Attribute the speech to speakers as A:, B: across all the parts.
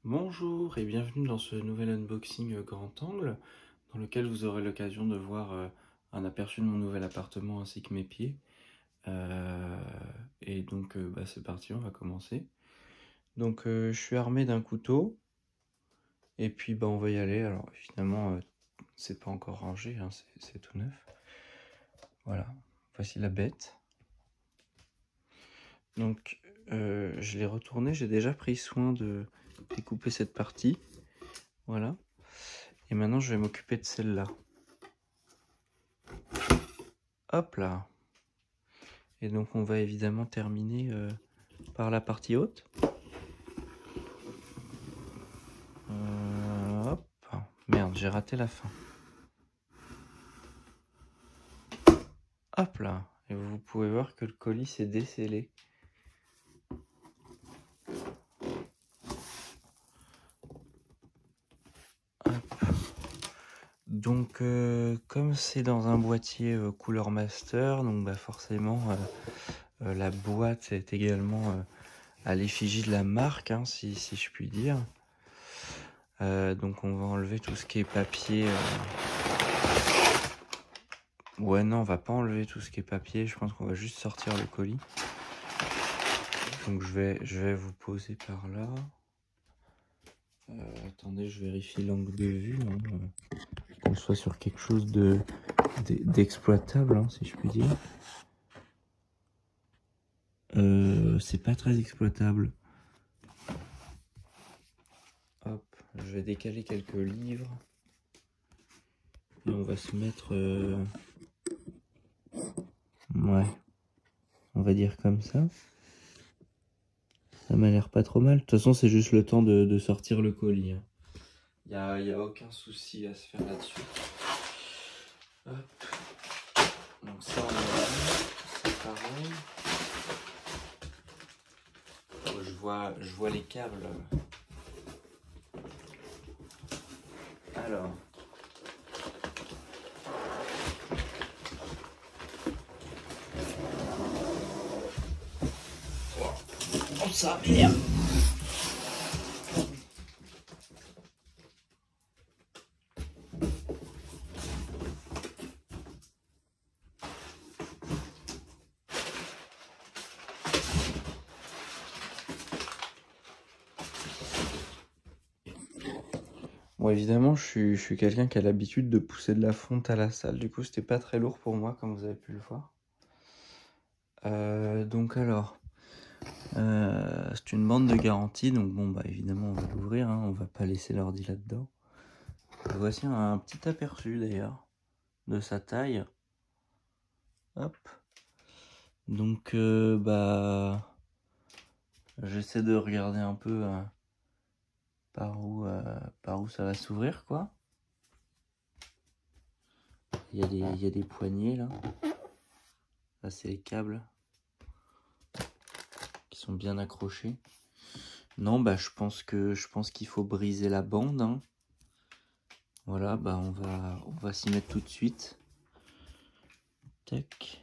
A: Bonjour et bienvenue dans ce nouvel unboxing grand angle dans lequel vous aurez l'occasion de voir un aperçu de mon nouvel appartement ainsi que mes pieds. Et donc c'est parti, on va commencer. Donc je suis armé d'un couteau et puis on va y aller. Alors finalement c'est pas encore rangé, hein, c'est tout neuf. Voilà, voici la bête. Donc je l'ai retourné, j'ai déjà pris soin de découper cette partie. Voilà. Et maintenant je vais m'occuper de celle-là. Hop là. Et donc on va évidemment terminer par la partie haute. Hop. Merde, j'ai raté la fin. Hop là. Et vous pouvez voir que le colis s'est décellé. Hop. Donc comme c'est dans un boîtier couleur master, donc forcément la boîte est également à l'effigie de la marque, hein, si je puis dire. Donc on va enlever tout ce qui est papier. Ouais, non, on va pas enlever tout ce qui est papier. Je pense qu'on va juste sortir le colis. Donc je vais vous poser par là. Attendez, je vérifie l'angle de vue, hein, qu'on soit sur quelque chose d'exploitable, hein, si je puis dire. C'est pas très exploitable. Hop, je vais décaler quelques livres. Et on va se mettre... Ouais, on va dire comme ça. Ça m'a l'air pas trop mal. De toute façon, c'est juste le temps de sortir le colis. Hein. Y a aucun souci à se faire là-dessus. Hop. Donc ça, on a c'est pareil. Oh, je vois les câbles. Alors. Oh ça, merde. Bon, évidemment, je suis quelqu'un qui a l'habitude de pousser de la fonte à la salle. Du coup, c'était pas très lourd pour moi, comme vous avez pu le voir. Donc alors, c'est une bande de garantie. Donc évidemment, on va l'ouvrir. Hein, on va pas laisser l'ordi là-dedans. Voici un petit aperçu d'ailleurs de sa taille. Hop. Donc j'essaie de regarder un peu par où ça va s'ouvrir, quoi. Il y a des poignées là. Là, c'est les câbles qui sont bien accrochés. Non, je pense qu'il faut briser la bande. Hein. Voilà, on va s'y mettre tout de suite. Tac.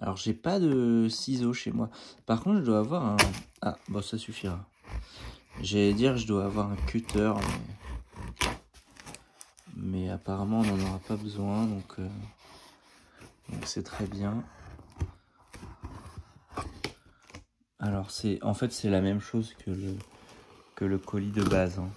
A: Alors, j'ai pas de ciseaux chez moi. Par contre, je dois avoir un... Ah, bon, ça suffira. J'allais dire, je dois avoir un cutter, mais apparemment, on n'en aura pas besoin, donc c'est très bien. Alors, en fait, c'est la même chose que le colis de base. Hein.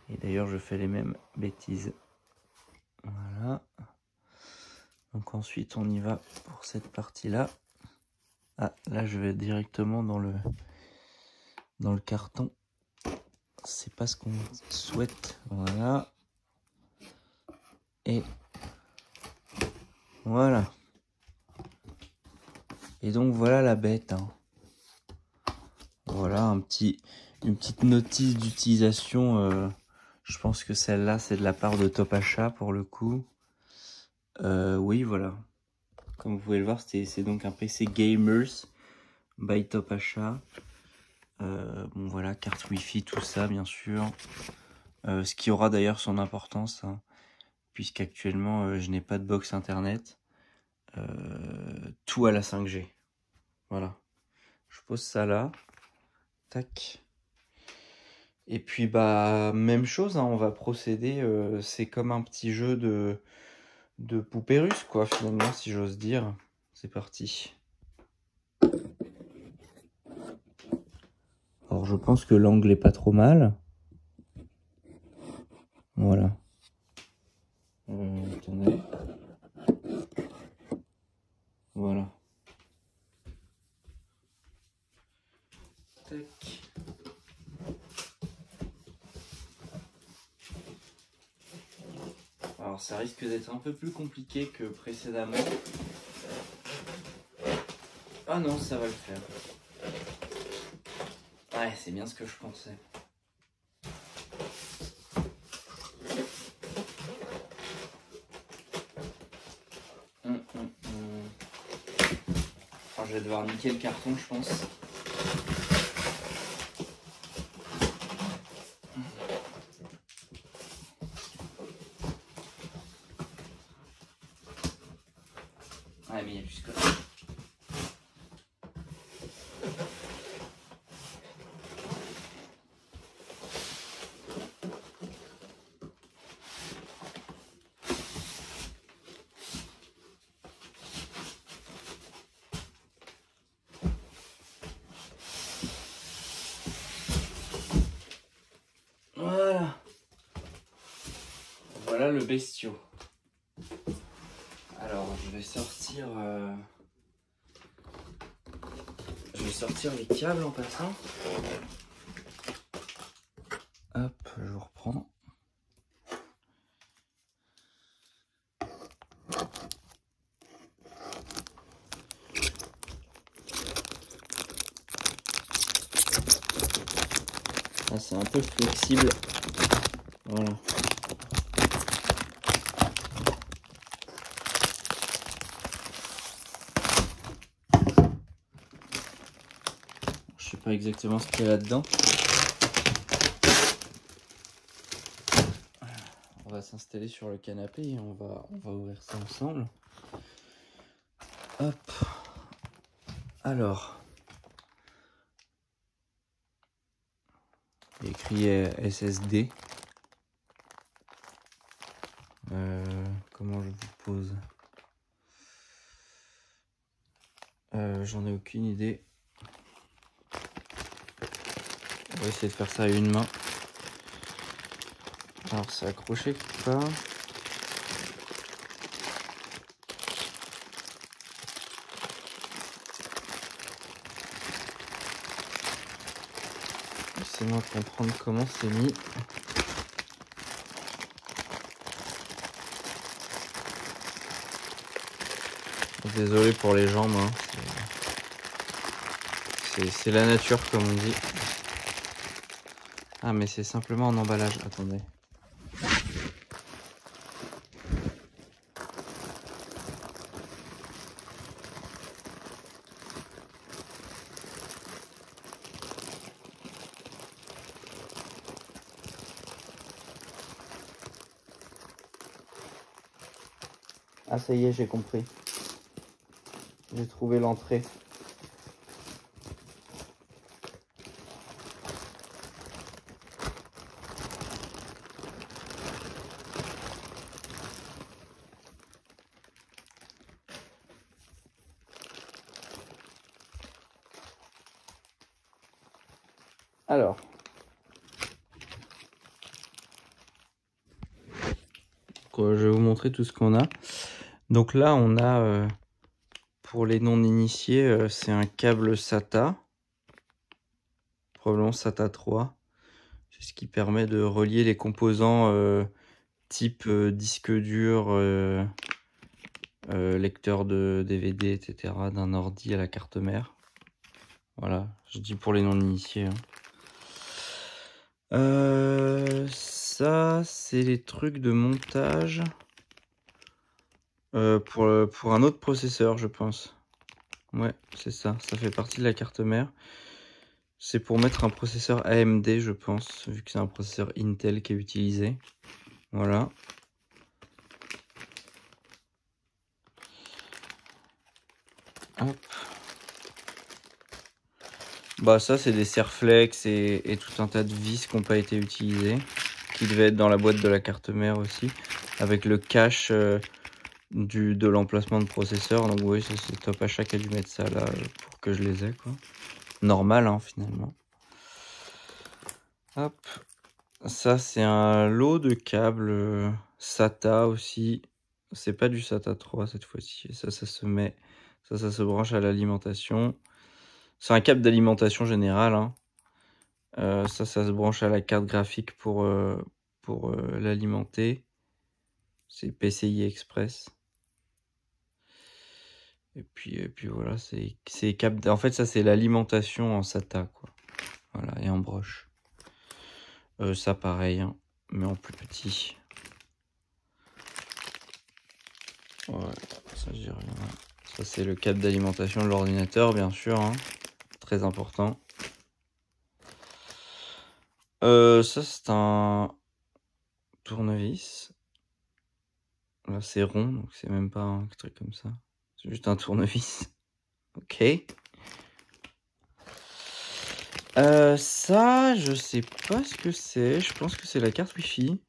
A: Et d'ailleurs, je fais les mêmes bêtises. Voilà. Donc ensuite, on y va pour cette partie-là. Ah, là, je vais directement dans le carton. C'est pas ce qu'on souhaite. Voilà. Et voilà. Et donc, voilà la bête. Hein. Voilà, une petite notice d'utilisation. Je pense que celle-là, c'est de la part de Top Achat pour le coup. Oui, voilà. Comme vous pouvez le voir, c'est donc un PC Gamers by Top Achat. Voilà, carte Wi-Fi, tout ça, bien sûr. Ce qui aura d'ailleurs son importance, hein, puisqu'actuellement, je n'ai pas de box internet. tout à la 5G. Voilà. Je pose ça là. Tac. Et puis bah même chose, hein, on va procéder. C'est comme un petit jeu de poupée russe, quoi, finalement, si j'ose dire. C'est parti. Alors je pense que l'angle est pas trop mal. Voilà. Attendez. Voilà. Tac. Alors ça risque d'être un peu plus compliqué que précédemment. Ah non, ça va le faire. Ouais, c'est bien ce que je pensais. Alors, je vais devoir niquer le carton, je pense. Ouais, mais il y a plus que ça. Voilà. Voilà le bestiau. Alors, je vais sortir les câbles en passant. Hop, je vous reprends. Là, c'est un peu flexible. Voilà. Je sais pas exactement ce qu'il y a là-dedans. On va s'installer sur le canapé et on va ouvrir ça ensemble. Hop. Alors. Il y a écrit SSD. Comment je vous pose? J'en ai aucune idée. On va essayer de faire ça à une main. Alors c'est accroché quelque part. Laissez-moi comprendre comment c'est mis. Désolé pour les jambes, hein. C'est la nature comme on dit. Ah mais c'est simplement en emballage, attendez. Ah ça y est, j'ai compris. J'ai trouvé l'entrée. Alors. Je vais vous montrer tout ce qu'on a. Donc là, on a, pour les non-initiés, c'est un câble SATA. Probablement SATA 3. C'est ce qui permet de relier les composants type disque dur, lecteur de DVD, etc. d'un ordi à la carte mère. Voilà, je dis pour les non-initiés. Hein. Ça, c'est les trucs de montage pour un autre processeur, je pense. Ouais, c'est ça. Ça fait partie de la carte mère. C'est pour mettre un processeur AMD, je pense, vu que c'est un processeur Intel qui est utilisé. Voilà. Bah ça c'est des serflex et tout un tas de vis qui n'ont pas été utilisés, qui devaient être dans la boîte de la carte mère aussi, avec le cache de l'emplacement de processeur. Donc oui, c'est Topachat qui a dû mettre ça là pour que je les ai, quoi. Normal hein, finalement. Hop. Ça c'est un lot de câbles SATA aussi. C'est pas du SATA 3 cette fois-ci. Ça se met, ça se branche à l'alimentation. C'est un câble d'alimentation générale, hein. Ça se branche à la carte graphique pour l'alimenter. C'est PCI Express. Et puis voilà, c'est câble. En fait, ça c'est l'alimentation en SATA, quoi. Voilà, et en broche. Ça pareil, hein, mais en plus petit. Ouais, ça j'y reviendrai. Ça c'est le câble d'alimentation de l'ordinateur, bien sûr, hein. Très important. Ça c'est un tournevis. Là c'est rond, donc c'est même pas un truc comme ça. C'est juste un tournevis. Ok. Ça, je sais pas ce que c'est. Je pense que c'est la carte Wi-Fi.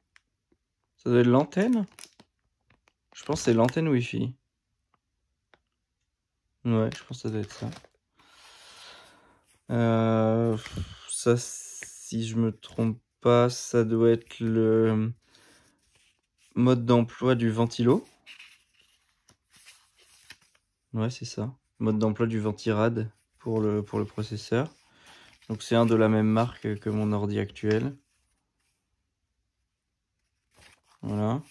A: Ça doit être l'antenne. Je pense que c'est l'antenne Wi-Fi. Ouais, je pense que ça doit être ça. Ça, si je me trompe pas, ça doit être le mode d'emploi du ventilo. Ouais, c'est ça. Mode d'emploi du Ventirad pour le processeur. Donc c'est un de la même marque que mon ordi actuel. Voilà.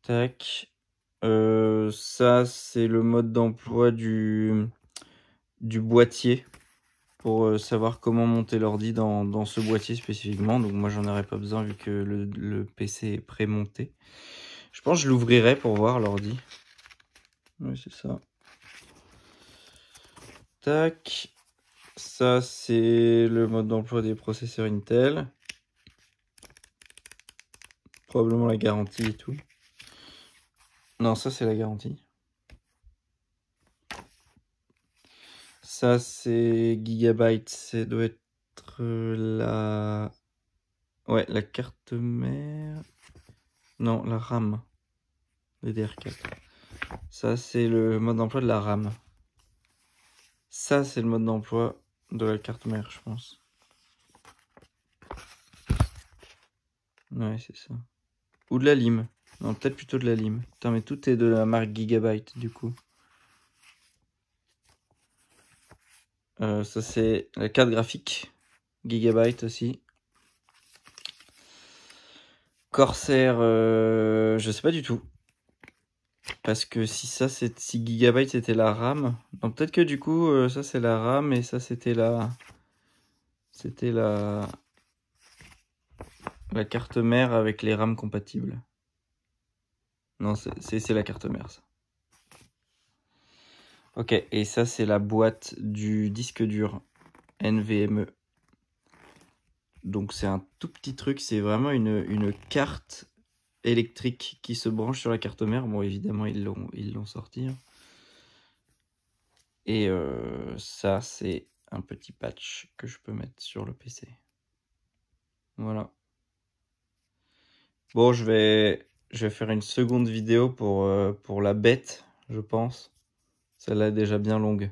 A: Tac. Ça, c'est le mode d'emploi du boîtier pour savoir comment monter l'ordi dans ce boîtier spécifiquement. Donc moi, j'en aurais pas besoin vu que le PC est pré-monté. Je pense que je l'ouvrirai pour voir l'ordi. Oui, c'est ça. Tac. Ça, c'est le mode d'emploi des processeurs Intel. Probablement la garantie et tout. Non, ça, c'est la garantie. Ça, c'est Gigabyte. Ça doit être la... Ouais, la carte mère... Non, la RAM. DDR4. Ça, c'est le mode d'emploi de la RAM. Ça, c'est le mode d'emploi de la carte mère, je pense. Ouais, c'est ça. Ou de la lime. Non, peut-être plutôt de la lime. Putain, mais tout est de la marque Gigabyte, du coup. Ça, c'est la carte graphique. Gigabyte aussi. Corsair, je sais pas du tout. Parce que si Gigabyte c'était la RAM. Donc peut-être que du coup, ça c'est la RAM et ça c'était la carte mère avec les RAM compatibles. Non, c'est la carte mère, ça. Ok, et ça, c'est la boîte du disque dur NVMe. Donc, c'est un tout petit truc. C'est vraiment une carte électrique qui se branche sur la carte mère. Bon, évidemment, ils l'ont sorti, hein. Et ça, c'est un petit patch que je peux mettre sur le PC. Voilà. Bon, je vais faire une seconde vidéo pour la bête, je pense. Celle-là est déjà bien longue.